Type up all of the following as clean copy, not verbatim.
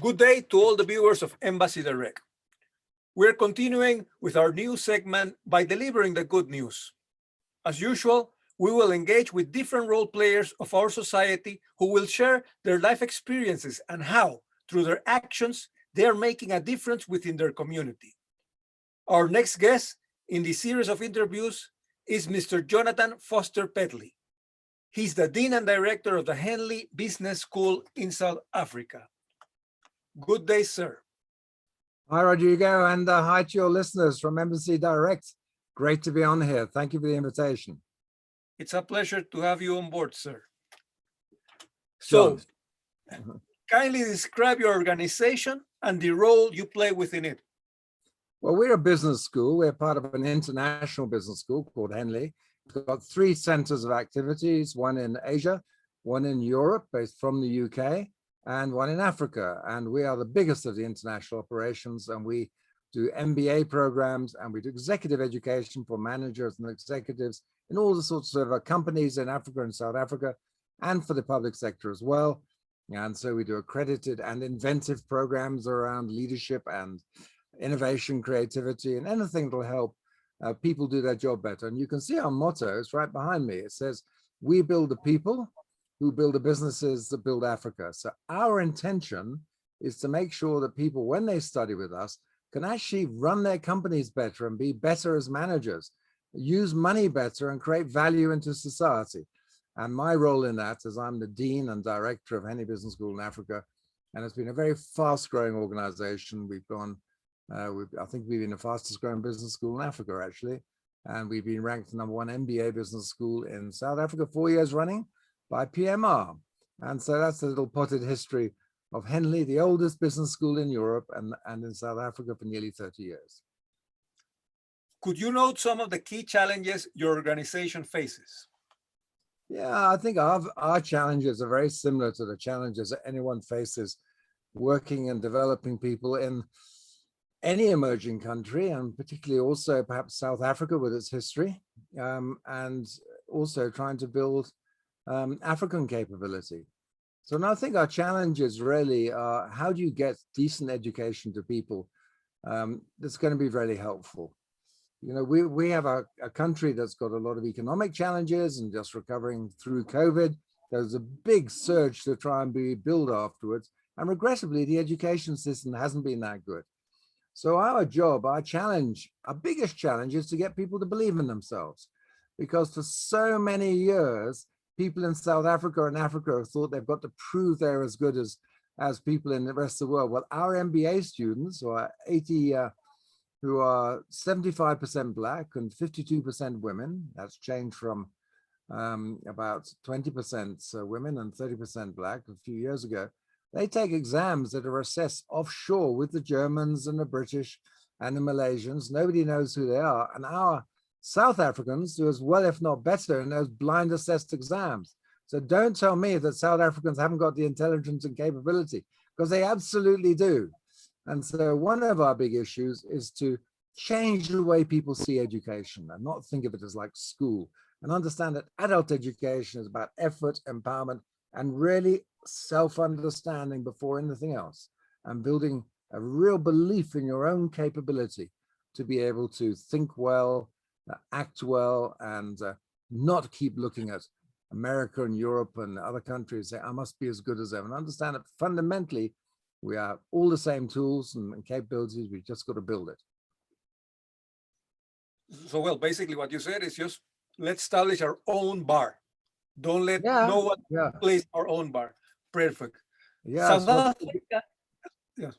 Good day to all the viewers of Embassy Direct. We're continuing with our new segment by delivering the good news. As usual, we will engage with different role players of our society who will share their life experiences and how, through their actions, they are making a difference within their community. Our next guest in this series of interviews is Mr. Jon Foster-Pedley. He's the Dean and Director of the Henley Business School in South Africa. Good day, sir. Hi, Rodrigo, and hi to your listeners from Embassy Direct. Great to be on here. Thank you for the invitation. It's a pleasure to have you on board, sir. So, kindly describe your organization and the role you play within it. Well, we're a business school. We're part of an international business school called Henley. We've got 3 centers of activities, one in Asia, one in Europe, based from the UK, and one in Africa. And we are the biggest of the international operations, and we do MBA programs, and we do executive education for managers and executives in all the sorts of companies in Africa and South Africa, and for the public sector as well. And so we do accredited and inventive programs around leadership and innovation, creativity, and anything that will help people do their job better. And you can see our motto, it's right behind me. It says, we build the people who build the businesses that build Africa. So our intention is to make sure that people, when they study with us, can actually run their companies better and be better as managers, use money better and create value into society. And my role in that is I'm the Dean and Director of Henley Business School in Africa. And it's been a very fast growing organization. We've gone, I think we've been the fastest growing business school in Africa, actually. And we've been ranked the #1 MBA business school in South Africa 4 years running by PMR. And so that's a little potted history of Henley, the oldest business school in Europe and in South Africa for nearly 30 years. Could you note some of the key challenges your organization faces? Yeah, I think our challenges are very similar to the challenges that anyone faces working and developing people in any emerging country, and particularly also perhaps South Africa with its history, and also trying to build African capability. So now I think our challenges really are, how do you get decent education to people that's going to be really helpful? You know, we have a country that's got a lot of economic challenges and just recovering through COVID. There's a big surge to try and rebuild afterwards. And regrettably, the education system hasn't been that good. So our job, our challenge, our biggest challenge is to get people to believe in themselves. Because for so many years, people in South Africa and Africa have thought they've got to prove they're as good as people in the rest of the world. Well, our MBA students, who are 75% Black and 52% women, that's changed from about 20% women and 30% Black a few years ago. They take exams that are assessed offshore with the Germans and the British and the Malaysians. Nobody knows who they are. And our South Africans do as well, if not better, in those blind assessed exams. So don't tell me that South Africans haven't got the intelligence and capability, because they absolutely do. And so one of our big issues is to change the way people see education and not think of it as like school, and understand that adult education is about effort, empowerment, and really self-understanding before anything else, and building a real belief in your own capability to be able to think well, act well, and not keep looking at America and Europe and other countries, say, I must be as good as them, and understand that fundamentally, we are all the same tools and capabilities, we've just got to build it. So, well, basically what you said is just, let's establish our own bar. Don't let no one place our own bar. Perfect. Yeah, South Africa. Yes.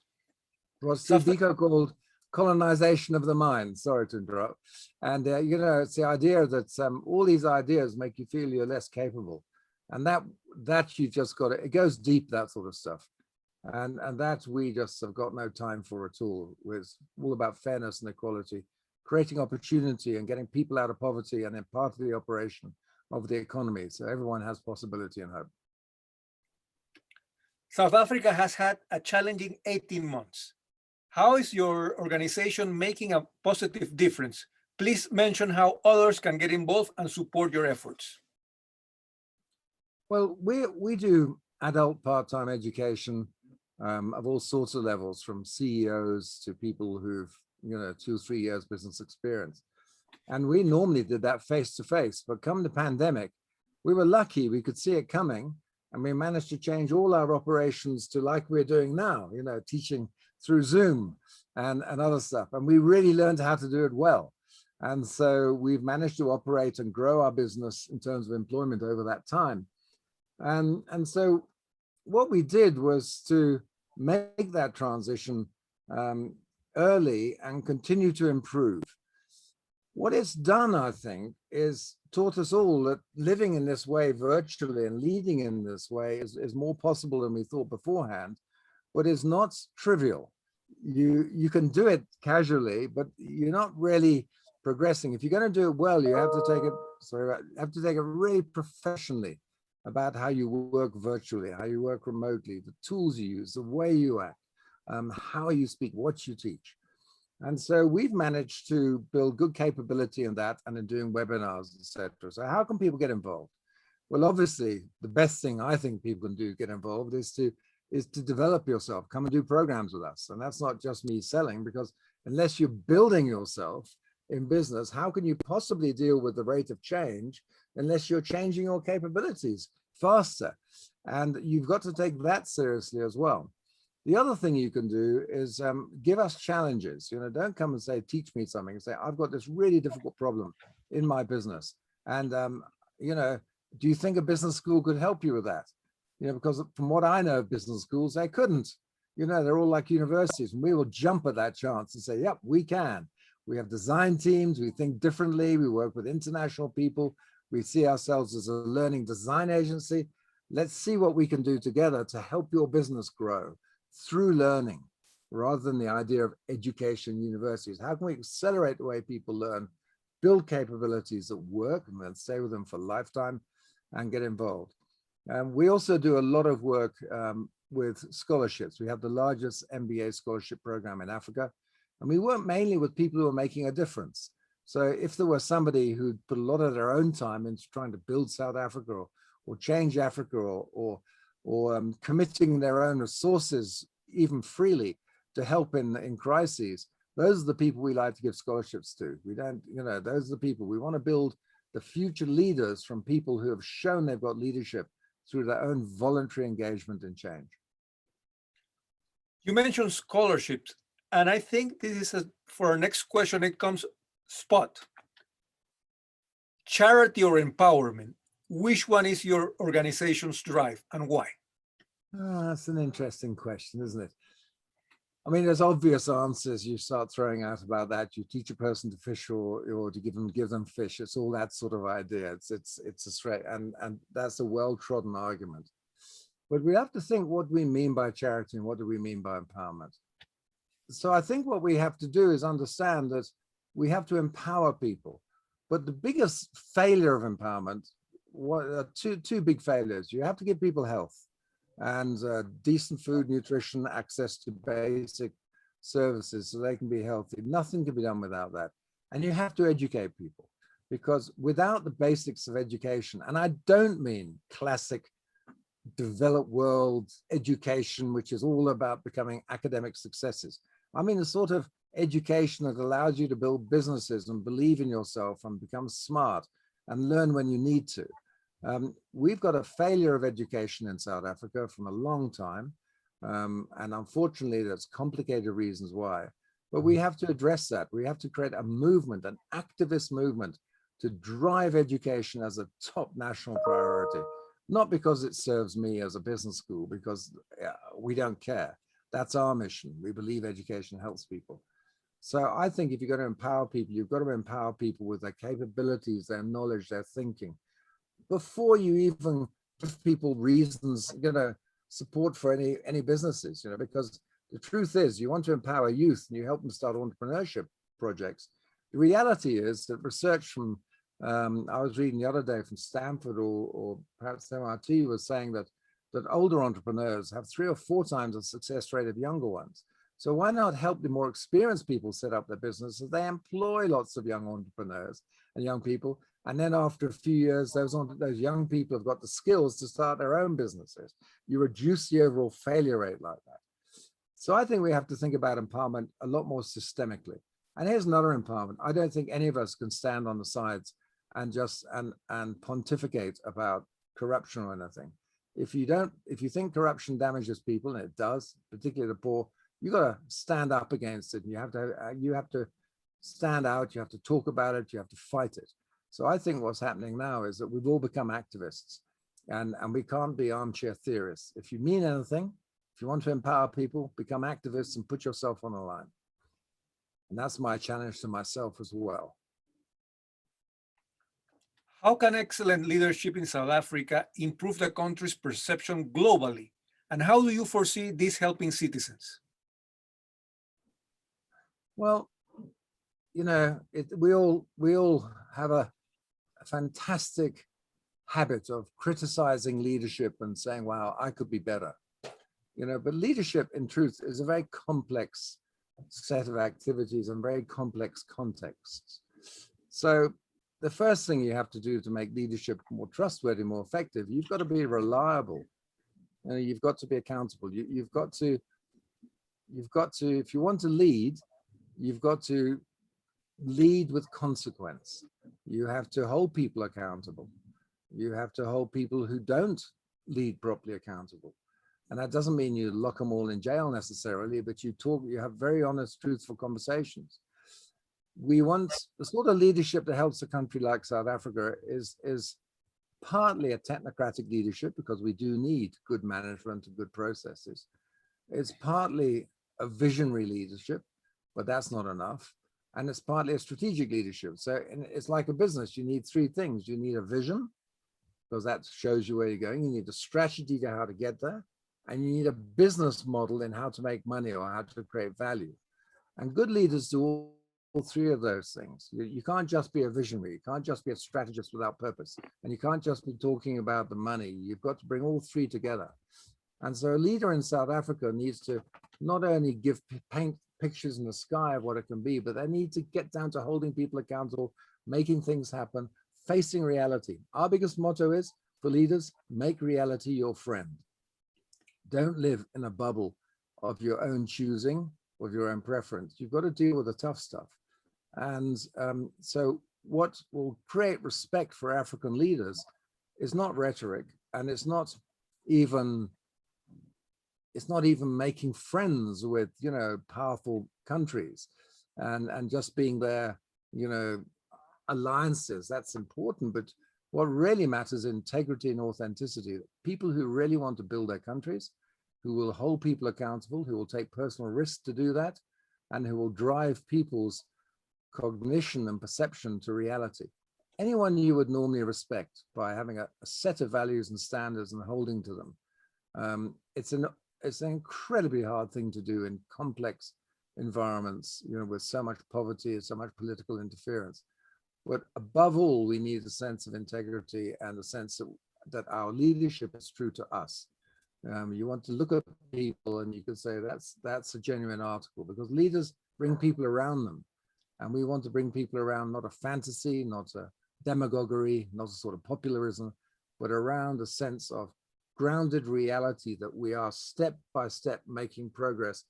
What Steve Biko called colonization of the mind. Sorry to interrupt. And, you know, it's the idea that all these ideas make you feel you're less capable. And that you just got it goes deep, that sort of stuff. And that we just have got no time for at all. It's all about fairness and equality, creating opportunity and getting people out of poverty, and then part of the operation of the economy. So everyone has possibility and hope. South Africa has had a challenging 18 months. How is your organization making a positive difference? Please mention how others can get involved and support your efforts. Well, we do adult part-time education of all sorts of levels, from CEOs to people who've, 2 or 3 years business experience. And we normally did that face to face, but come the pandemic, we were lucky, we could see it coming, and we managed to change all our operations to like we're doing now, teaching through Zoom and other stuff. And we really learned how to do it well. And so we've managed to operate and grow our business in terms of employment over that time. And so what we did was to make that transition early and continue to improve. What it's done, I think, is taught us all that living in this way virtually and leading in this way is more possible than we thought beforehand, but is not trivial. You can do it casually, but you're not really progressing. If you're going to do it well, you have to take it really professionally about how you work virtually, how you work remotely, the tools you use, the way you act, how you speak, what you teach. And so we've managed to build good capability in that and in doing webinars, etc. So how can people get involved? Well, obviously, the best thing I think people can do to get involved is to develop yourself, come and do programs with us. And that's not just me selling, because unless you're building yourself in business, how can you possibly deal with the rate of change unless you're changing your capabilities faster? And you've got to take that seriously as well. The other thing you can do is give us challenges. Don't come and say, teach me something. Say, I've got this really difficult problem in my business. And, do you think a business school could help you with that? Because from what I know of business schools, they couldn't. They're all like universities. And we will jump at that chance and say, yep, we can. We have design teams. We think differently. We work with international people. We see ourselves as a learning design agency. Let's see what we can do together to help your business grow through learning, rather than the idea of education universities. How can we accelerate the way people learn, build capabilities that work, and then stay with them for a lifetime and get involved? We also do a lot of work with scholarships. We have the largest MBA scholarship program in Africa, and we work mainly with people who are making a difference. So if there was somebody who put a lot of their own time into trying to build South Africa or change Africa or committing their own resources even freely to help in crises, those are the people we like to give scholarships to. We don't, those are the people we want to build, the future leaders from people who have shown they've got leadership through their own voluntary engagement and change. You mentioned scholarships, and I think this is for our next question, it comes spot. Charity or empowerment? Which one is your organization's drive and why? That's an interesting question, isn't it? I mean, there's obvious answers you start throwing out about that. You teach a person to fish or to give them fish. It's all that sort of idea. It's a straight, and that's a well-trodden argument. But we have to think, what do we mean by charity and what do we mean by empowerment? So I think what we have to do is understand that we have to empower people. But the biggest failure of empowerment, two big failures. You have to give people health and decent food, nutrition, access to basic services so they can be healthy. Nothing can be done without that. And you have to educate people, because without the basics of education, and I don't mean classic developed world education, which is all about becoming academic successes. I mean the sort of education that allows you to build businesses and believe in yourself and become smart and learn when you need to. We've got a failure of education in South Africa from a long time. And unfortunately, there's complicated reasons why. But we have to address that. We have to create a movement, an activist movement, to drive education as a top national priority. Not because it serves me as a business school, because we don't care. That's our mission. We believe education helps people. So I think if you're going to empower people, you've got to empower people with their capabilities, their knowledge, their thinking, before you even give people reasons, support for any businesses, because the truth is, you want to empower youth and you help them start entrepreneurship projects. The reality is that research from, I was reading the other day from Stanford or perhaps MIT was saying that older entrepreneurs have 3 or 4 times the success rate of younger ones. So why not help the more experienced people set up their businesses? They employ lots of young entrepreneurs and young people, And then after a few years, those young people have got the skills to start their own businesses. You reduce the overall failure rate like that. So I think we have to think about empowerment a lot more systemically. And here's another empowerment. I don't think any of us can stand on the sides and just and pontificate about corruption or anything. If you think corruption damages people, and it does, particularly the poor, you got to stand up against it. And you have to stand out. You have to talk about it. You have to fight it. So I think what's happening now is that we've all become activists, and we can't be armchair theorists. If you mean anything, if you want to empower people, become activists and put yourself on the line. And that's my challenge to myself as well. How can excellent leadership in South Africa improve the country's perception globally? And how do you foresee this helping citizens? Well, you know, we all have a fantastic habit of criticizing leadership and saying, wow, I could be better. You know, but leadership in truth is a very complex set of activities and very complex contexts. So the first thing you have to do to make leadership more trustworthy, more effective, you've got to be reliable. You know, you've got to be accountable. You've got to, if you want to lead, you've got to lead with consequence. You have to hold people accountable. You have to hold people who don't lead properly accountable. And that doesn't mean you lock them all in jail necessarily, but you have very honest, truthful conversations. We want the sort of leadership that helps a country like South Africa is partly a technocratic leadership, because we do need good management and good processes. It's partly a visionary leadership, but that's not enough. And it's partly a strategic leadership. So it's like a business. You need three things. You need a vision, because that shows you where you're going. You need a strategy to how to get there. And you need a business model in how to make money or how to create value. And good leaders do all three of those things. You can't just be a visionary. You can't just be a strategist without purpose. And you can't just be talking about the money. You've got to bring all three together. And so a leader in South Africa needs to not only paint pictures in the sky of what it can be, but they need to get down to holding people accountable, making things happen, facing reality. Our biggest motto is, for leaders, make reality your friend. Don't live in a bubble of your own choosing, of your own preference. You've got to deal with the tough stuff. And so what will create respect for African leaders is not rhetoric, and it's not even making friends with, you know, powerful countries and just being there, you know, alliances. That's important, but what really matters is integrity and authenticity. People who really want to build their countries, who will hold people accountable, who will take personal risks to do that, and who will drive people's cognition and perception to reality. Anyone you would normally respect by having a set of values and standards and holding to them. It's an incredibly hard thing to do in complex environments, you know, with so much poverty and so much political interference. But above all, we need a sense of integrity and a sense that our leadership is true to us. You want to look at people and you can say that's a genuine article, because leaders bring people around them. And we want to bring people around not a fantasy, not a demagoguery, not a sort of popularism, but around a sense of grounded reality that we are step by step making progress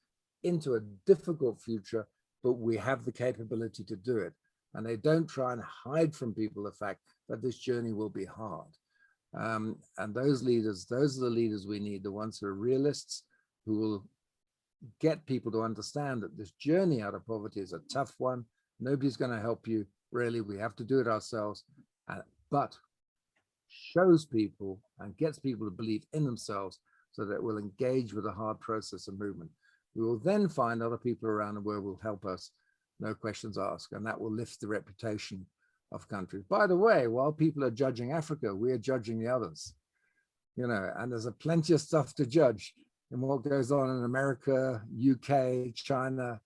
into a difficult future, but we have the capability to do it. And they don't try and hide from people the fact that this journey will be hard. And those are the leaders we need, the ones who are realists, who will get people to understand that this journey out of poverty is a tough one. Nobody's going to help you, really. We have to do it ourselves. But shows people and gets people to believe in themselves so that we'll engage with a hard process of movement. We will then find other people around the world will help us, no questions asked, and that will lift the reputation of countries. By the way, while people are judging Africa, we are judging the others, you know, and there's plenty of stuff to judge in what goes on in America, UK, China,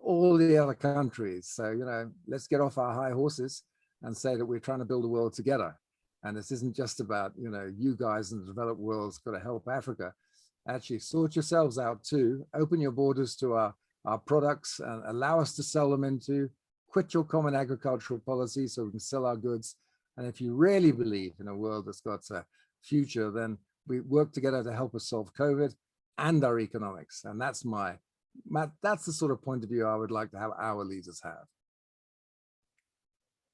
all the other countries. So, you know, let's get off our high horses and say that we're trying to build a world together. And this isn't just about, you know, you guys in the developed world's got to help Africa. Actually sort yourselves out too. Open your borders to our products and allow us to sell them into. Quit your common agricultural policy so we can sell our goods And if you really believe in a world that's got a future, then we work together to help us solve COVID and our economics. And that's that's the sort of point of view I would like to have our leaders have.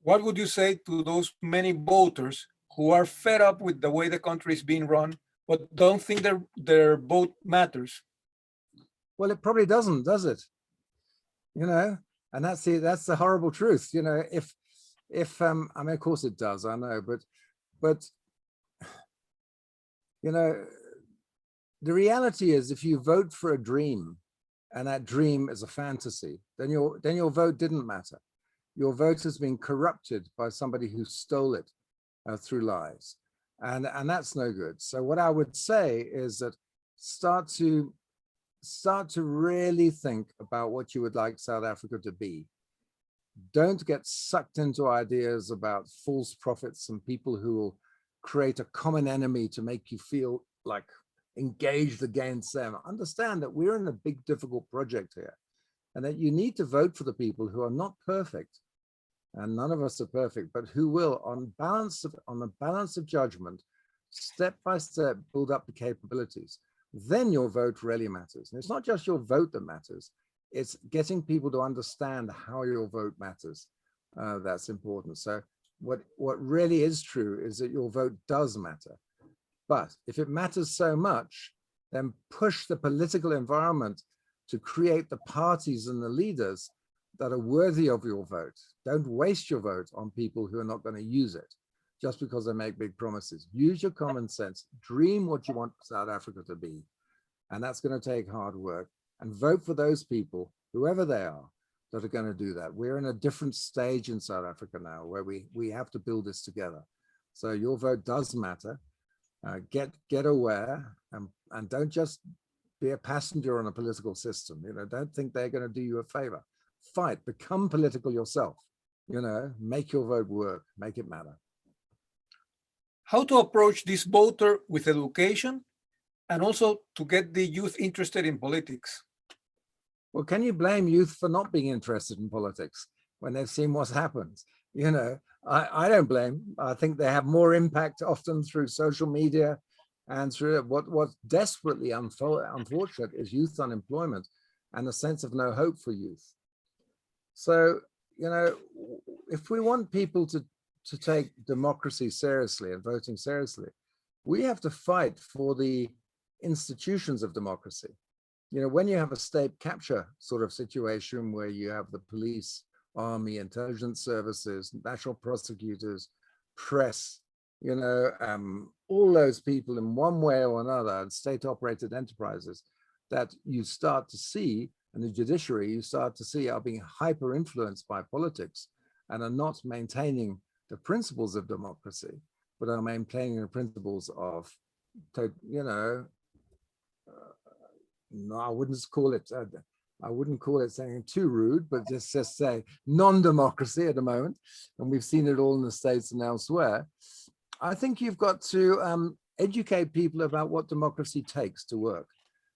What would you say to those many voters who are fed up with the way the country is being run, but don't think their vote matters? Well, it probably doesn't, does it? You know, and that's the horrible truth. You know, if I mean, of course it does, I know, but you know, the reality is, if you vote for a dream and that dream is a fantasy, then your vote didn't matter. Your vote has been corrupted by somebody who stole it through lies, and that's no good. So what I would say is that start to really think about what you would like South Africa to be. Don't get sucked into ideas about false prophets and people who will create a common enemy to make you feel like engaged against them. Understand that we're in a big, difficult project here, and that you need to vote for the people who are not perfect, and none of us are perfect, but who will, on the balance of judgment, step by step, build up the capabilities. Then your vote really matters. And it's not just your vote that matters, it's getting people to understand how your vote matters. That's important. So what really is true is that your vote does matter. But if it matters so much, then push the political environment to create the parties and the leaders that are worthy of your vote. Don't waste your vote on people who are not going to use it just because they make big promises. Use your common sense, dream what you want South Africa to be. And that's going to take hard work, and vote for those people, whoever they are, that are going to do that. We're in a different stage in South Africa now where we have to build this together. So your vote does matter. Get aware, and don't just be a passenger on a political system. You know, don't think they're going to do you a favor. Fight, become political yourself. You know, make your vote work, make it matter. How to approach this voter with education and also to get the youth interested in politics? Well, can you blame youth for not being interested in politics when they've seen what's happened? You know, I don't blame. I think they have more impact often through social media and through what's desperately unfortunate is youth unemployment and a sense of no hope for youth. So, you know, if we want people to take democracy seriously and voting seriously, we have to fight for the institutions of democracy. You know, when you have a state capture sort of situation where you have the police, army, intelligence services, national prosecutors, press, you know, all those people in one way or another, and state-operated enterprises that you start to see, and the judiciary you start to see are being hyper-influenced by politics and are not maintaining the principles of democracy, but are maintaining the principles of, you know, no, I wouldn't call it saying too rude, but just say non-democracy at the moment. And we've seen it all in the States and elsewhere. I think you've got to educate people about what democracy takes to work.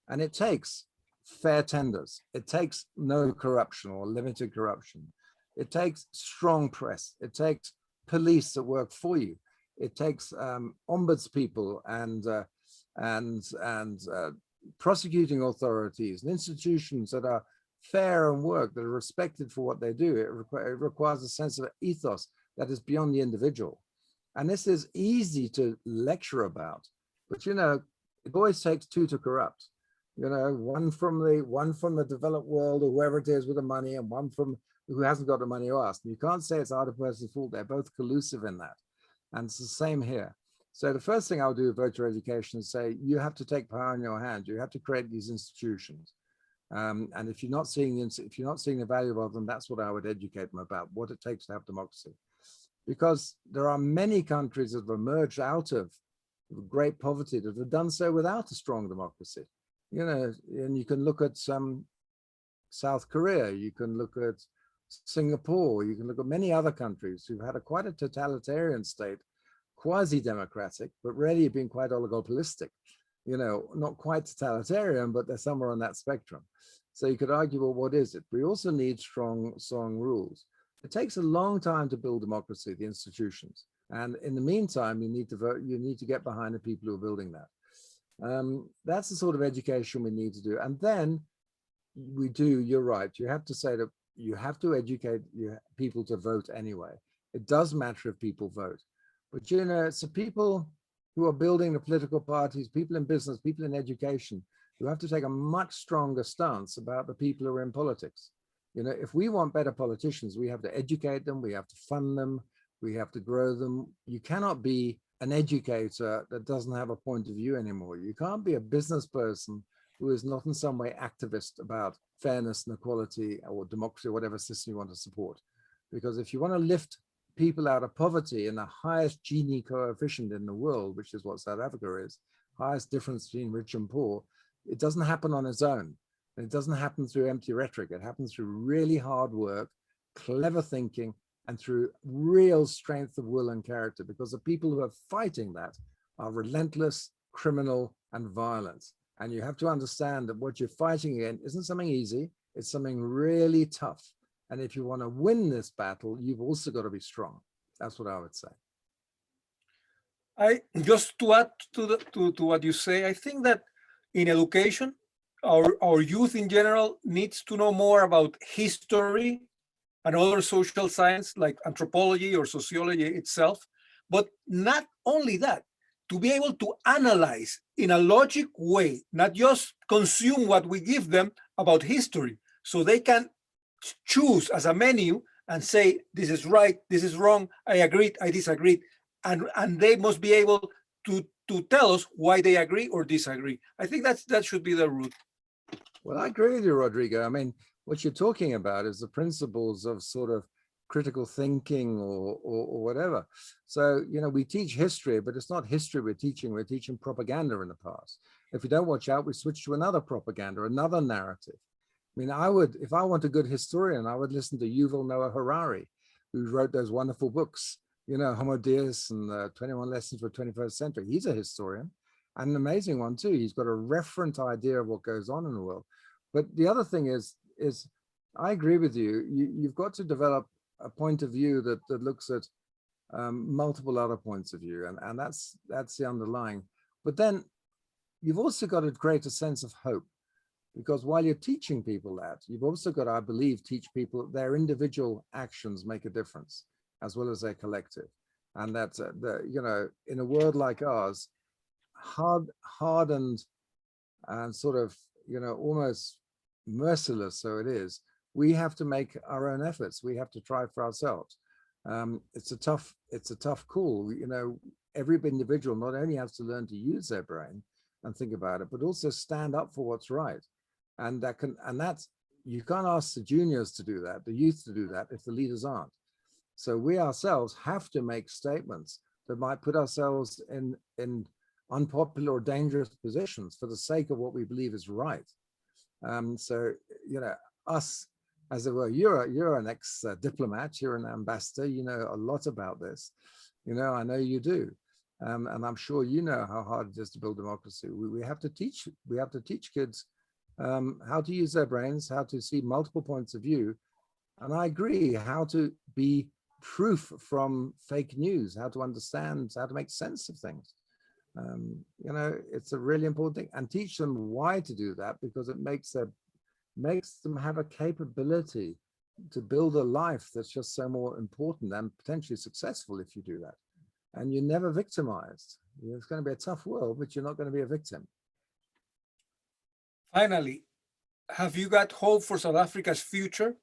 And it takes fair tenders. It takes no corruption or limited corruption. It takes strong press. It takes police that work for you. It takes ombudspeople and prosecuting authorities and institutions that are fair and work, that are respected for what they do. It requires a sense of ethos that is beyond the individual. And this is easy to lecture about, but you know, it always takes two to corrupt. You know, one from the developed world or whoever it is with the money, and one from who hasn't got the money to ask. And you can't say it's either person's fault. They're both collusive in that. And it's the same here. So the first thing I'll do with voter education is say, you have to take power in your hands. You have to create these institutions. And if you're not seeing the value of them, that's what I would educate them about, what it takes to have democracy. Because there are many countries that have emerged out of great poverty that have done so without a strong democracy. You know, and you can look at South Korea, you can look at Singapore, you can look at many other countries who've had quite a totalitarian state, quasi-democratic, but really been quite oligopolistic. You know, not quite totalitarian, but they're somewhere on that spectrum. So you could argue, well, what is it? We also need strong rules. It takes a long time to build democracy, the institutions. And in the meantime, you need to vote, you need to get behind the people who are building that. That's the sort of education we need to do. And then you're right, you have to say that you have to educate people to vote anyway. It does matter if people vote. But it's the people who are building the political parties, people in business, people in education, who have to take a much stronger stance about the people who are in politics. If we want better politicians, we have to educate them, we have to fund them, we have to grow them. You cannot be an educator that doesn't have a point of view anymore. You can't be a business person who is not in some way activist about fairness and equality or democracy, or whatever system you want to support. Because if you want to lift people out of poverty in the highest Gini coefficient in the world, which is what South Africa is, highest difference between rich and poor, it doesn't happen on its own. It doesn't happen through empty rhetoric. It happens through really hard work, clever thinking, and through real strength of will and character, because the people who are fighting that are relentless, criminal, and violent. And you have to understand that what you're fighting against isn't something easy, it's something really tough. And if you want to win this battle, you've also got to be strong. That's what I would say. I just to add to what you say, I think that in education, our youth in general needs to know more about history and other social science like anthropology or sociology itself. But not only that, to be able to analyze in a logic way, not just consume what we give them about history, so they can choose as a menu and say, this is right, this is wrong, I agreed, I disagreed. And they must be able to tell us why they agree or disagree. I think that should be the route. Well, I agree with you, Rodrigo. I mean, what you're talking about is the principles of sort of critical thinking or whatever. So, we teach history, but it's not history we're teaching propaganda in the past. If we don't watch out, we switch to another propaganda, another narrative. I mean, if I want a good historian, I would listen to Yuval Noah Harari, who wrote those wonderful books, Homo Deus and 21 Lessons for the 21st Century. He's a historian, and an amazing one too. He's got a referent idea of what goes on in the world. But the other thing is I agree with you. You've got to develop a point of view that looks at multiple other points of view, and that's the underlying. But then you've also got to create a sense of hope, because while you're teaching people that, you've also got to, I believe, teach people that their individual actions make a difference as well as their collective, and that's in a world like ours, hardened and sort of almost merciless, so it is. We have to make our own efforts. We have to try for ourselves. It's a tough call. Every individual not only has to learn to use their brain and think about it, but also stand up for what's right. And you can't ask the juniors to do that, the youth to do that, if the leaders aren't. So we ourselves have to make statements that might put ourselves in unpopular or dangerous positions for the sake of what we believe is right. So us, as it were, you're an ex-diplomat, you're an ambassador, you know a lot about this. I know you do. And I'm sure you know how hard it is to build democracy. We have to teach kids how to use their brains, how to see multiple points of view. And I agree, how to be proof from fake news, how to understand, how to make sense of things. It's a really important thing, and teach them why to do that, because it makes them have a capability to build a life that's just so more important and potentially successful if you do that. And you're never victimized. It's going to be a tough world, but you're not going to be a victim. Finally, have you got hope for South Africa's future?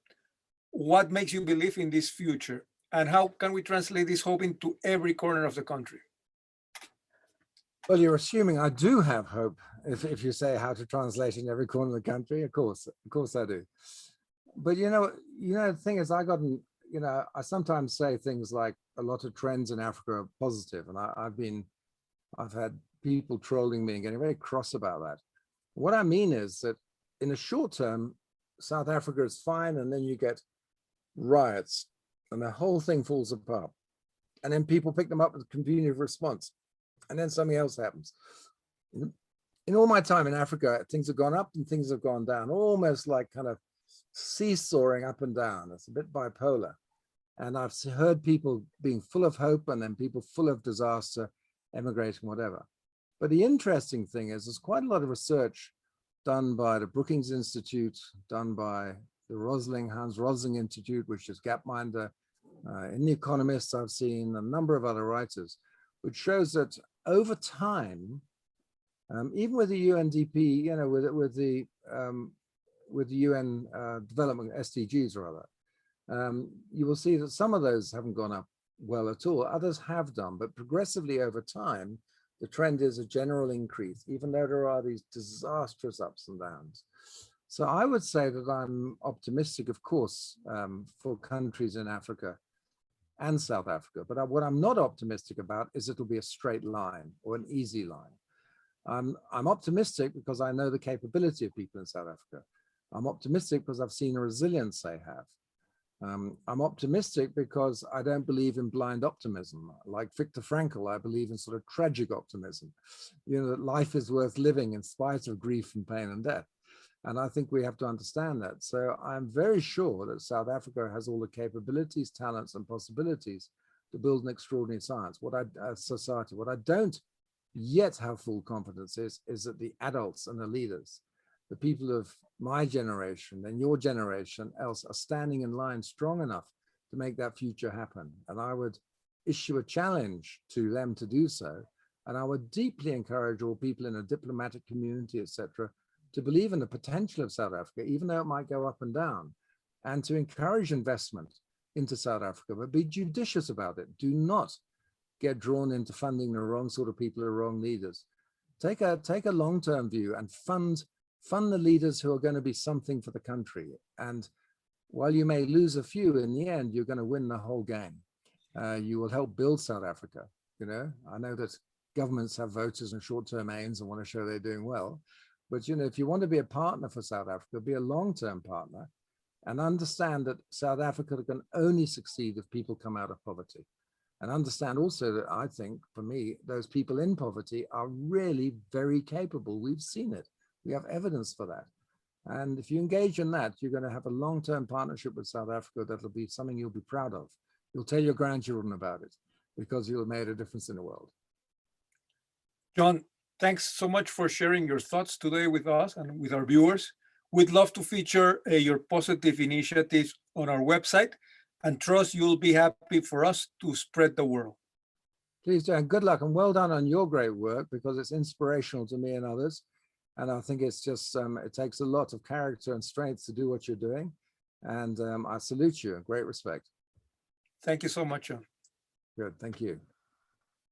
What makes you believe in this future? And how can we translate this hope into every corner of the country? Well, you're assuming I do have hope. If you say how to translate in every corner of the country, of course I do. But the thing is, I sometimes say things like a lot of trends in Africa are positive, and I've had people trolling me and getting very cross about that. What I mean is that in the short term, South Africa is fine, and then you get riots, and the whole thing falls apart, and then people pick them up with a convenient response, and then something else happens. In all my time in Africa, things have gone up and things have gone down, almost like kind of seesawing up and down. It's a bit bipolar. And I've heard people being full of hope and then people full of disaster, emigrating, whatever. But the interesting thing is there's quite a lot of research done by the Brookings Institute, done by the Hans Rosling Institute, which is Gapminder. In The Economist, I've seen a number of other writers, which shows that over time, even with the UNDP, you know, with the UN development SDGs rather, you will see that some of those haven't gone up well at all. Others have done, but progressively over time, the trend is a general increase, even though there are these disastrous ups and downs. So I would say that I'm optimistic, of course, for countries in Africa and South Africa. But what I'm not optimistic about is it'll be a straight line or an easy line. I'm optimistic because I know the capability of people in South Africa. I'm optimistic because I've seen the resilience they have. I'm optimistic because I don't believe in blind optimism. Like Viktor Frankl, I believe in sort of tragic optimism. You know, that life is worth living in spite of grief and pain and death. And I think we have to understand that. So I'm very sure that South Africa has all the capabilities, talents, and possibilities to build an extraordinary society. What I don't yet have full confidence is that the adults and the leaders, the people of my generation and your generation else, are standing in line strong enough to make that future happen. And I would issue a challenge to them to do so. And I would deeply encourage all people in a diplomatic community, etc., to believe in the potential of South Africa, even though it might go up and down, and to encourage investment into South Africa, but be judicious about it. Do not get drawn into funding the wrong sort of people or wrong leaders. Take a long-term view and fund the leaders who are going to be something for the country. And while you may lose a few, in the end, you're going to win the whole game. You will help build South Africa. You know, I know that governments have voters and short-term aims and want to show they're doing well. But, you know, if you want to be a partner for South Africa, be a long-term partner and understand that South Africa can only succeed if people come out of poverty. And understand also that I think, for me, those people in poverty are really very capable. We've seen it. We have evidence for that. And if you engage in that, you're going to have a long-term partnership with South Africa that'll be something you'll be proud of. You'll tell your grandchildren about it because you'll have made a difference in the world. Jon, thanks so much for sharing your thoughts today with us and with our viewers. We'd love to feature your positive initiatives on our website and trust you'll be happy for us to spread the word. Please do, and good luck and well done on your great work because it's inspirational to me and others. And I think it's just, it takes a lot of character and strength to do what you're doing. And I salute you, great respect. Thank you so much, Jon. Good, thank you.